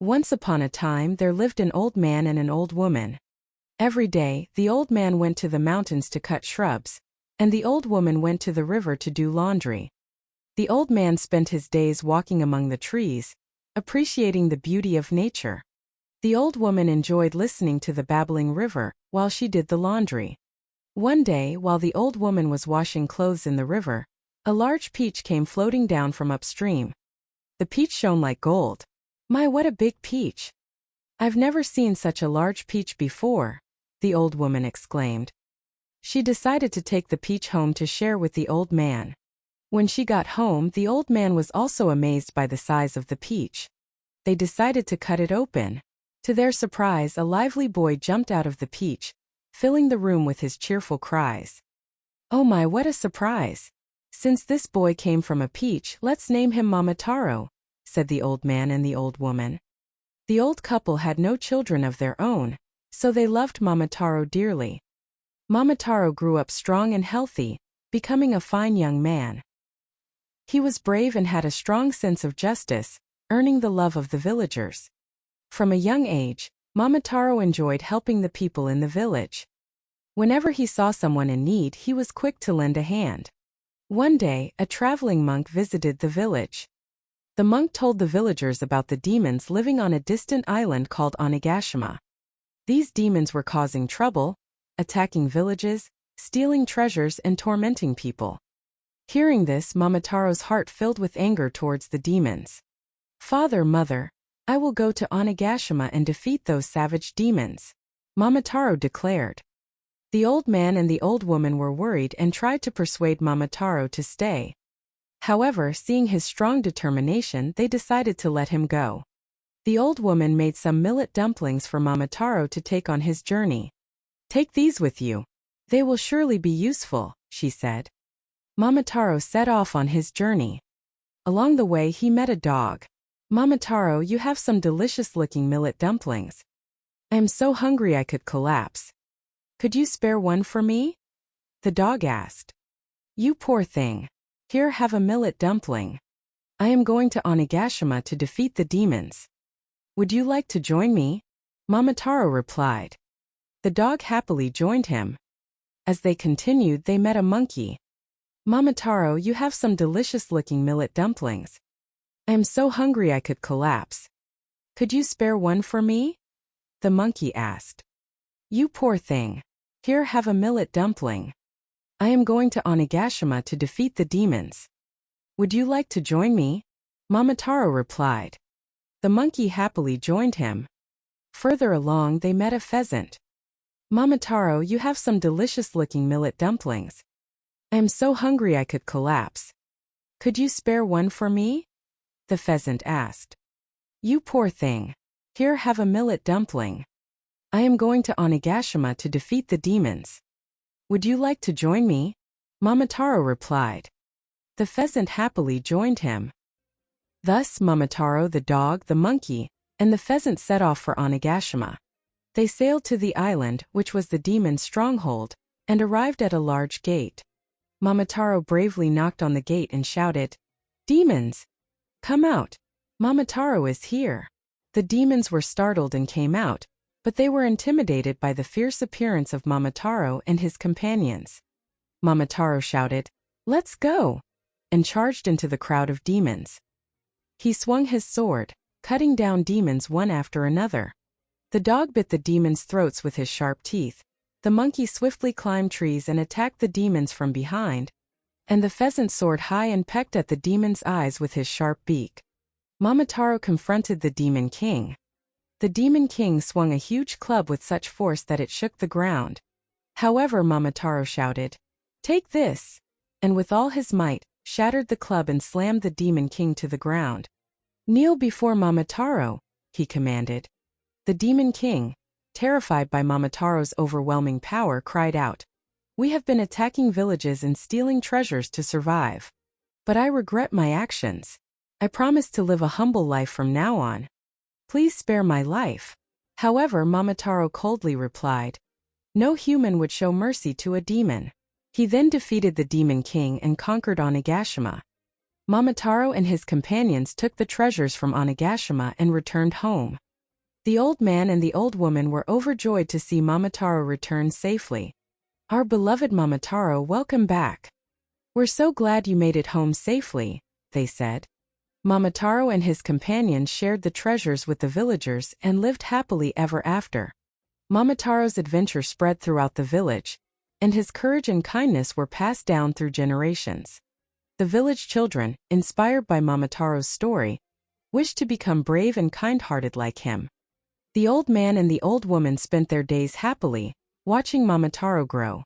Once upon a time there lived an old man and an old woman. Every day, the old man went to the mountains to cut shrubs, and the old woman went to the river to do laundry. The old man spent his days walking among the trees, appreciating the beauty of nature. The old woman enjoyed listening to the babbling river while she did the laundry. One day, while the old woman was washing clothes in the river, a large peach came floating down from upstream. The peach shone like gold. My, what a big peach! I've never seen such a large peach before, the old woman exclaimed. She decided to take the peach home to share with the old man. When she got home, the old man was also amazed by the size of the peach. They decided to cut it open. To their surprise, a lively boy jumped out of the peach, filling the room with his cheerful cries. Oh my, what a surprise! Since this boy came from a peach, let's name him Momotaro, said the old man and the old woman. The old couple had no children of their own, so they loved Momotaro dearly. Momotaro grew up strong and healthy, becoming a fine young man. He was brave and had a strong sense of justice, earning the love of the villagers. From a young age, Momotaro enjoyed helping the people in the village. Whenever he saw someone in need, he was quick to lend a hand. One day, a traveling monk visited the village. The monk told the villagers about the demons living on a distant island called Onigashima. These demons were causing trouble, attacking villages, stealing treasures, and tormenting people. Hearing this, Momotaro's heart filled with anger towards the demons. Father, mother, I will go to Onigashima and defeat those savage demons, Momotaro declared. The old man and the old woman were worried and tried to persuade Momotaro to stay. However, seeing his strong determination, they decided to let him go. The old woman made some millet dumplings for Momotaro to take on his journey. Take these with you. They will surely be useful, she said. Momotaro set off on his journey. Along the way he met a dog. Momotaro, you have some delicious-looking millet dumplings. I am so hungry I could collapse. Could you spare one for me? The dog asked. You poor thing. Here, have a millet dumpling. I am going to Onigashima to defeat the demons. Would you like to join me? Momotaro replied. The dog happily joined him. As they continued, they met a monkey. Momotaro, you have some delicious-looking millet dumplings. I am so hungry I could collapse. Could you spare one for me? The monkey asked. You poor thing. Here, have a millet dumpling. I am going to Onigashima to defeat the demons. Would you like to join me? Momotaro replied. The monkey happily joined him. Further along they met a pheasant. Momotaro, you have some delicious-looking millet dumplings. I am so hungry I could collapse. Could you spare one for me? The pheasant asked. You poor thing. Here, have a millet dumpling. I am going to Onigashima to defeat the demons. Would you like to join me? Momotaro replied. The pheasant happily joined him. Thus Momotaro, the dog, the monkey, and the pheasant set off for Onigashima. They sailed to the island, which was the demon's stronghold, and arrived at a large gate. Momotaro bravely knocked on the gate and shouted, Demons! Come out! Momotaro is here! The demons were startled and came out, but they were intimidated by the fierce appearance of Momotaro and his companions. Momotaro shouted, Let's go! And charged into the crowd of demons. He swung his sword, cutting down demons one after another. The dog bit the demons' throats with his sharp teeth, the monkey swiftly climbed trees and attacked the demons from behind, and the pheasant soared high and pecked at the demons' eyes with his sharp beak. Momotaro confronted the Demon King. The Demon King swung a huge club with such force that it shook the ground. However, Momotaro shouted, Take this! And with all his might, shattered the club and slammed the Demon King to the ground. Kneel before Momotaro, he commanded. The Demon King, terrified by Momotaro's overwhelming power, cried out, We have been attacking villages and stealing treasures to survive. But I regret my actions. I promise to live a humble life from now on. Please spare my life. However, Momotaro coldly replied, No human would show mercy to a demon. He then defeated the Demon King and conquered Onigashima. Momotaro and his companions took the treasures from Onigashima and returned home. The old man and the old woman were overjoyed to see Momotaro return safely. "Our beloved Momotaro, welcome back. We're so glad you made it home safely," they said. Momotaro and his companions shared the treasures with the villagers and lived happily ever after. Momotaro's adventure spread throughout the village, and his courage and kindness were passed down through generations. The village children, inspired by Momotaro's story, wished to become brave and kind-hearted like him. The old man and the old woman spent their days happily, watching Momotaro grow.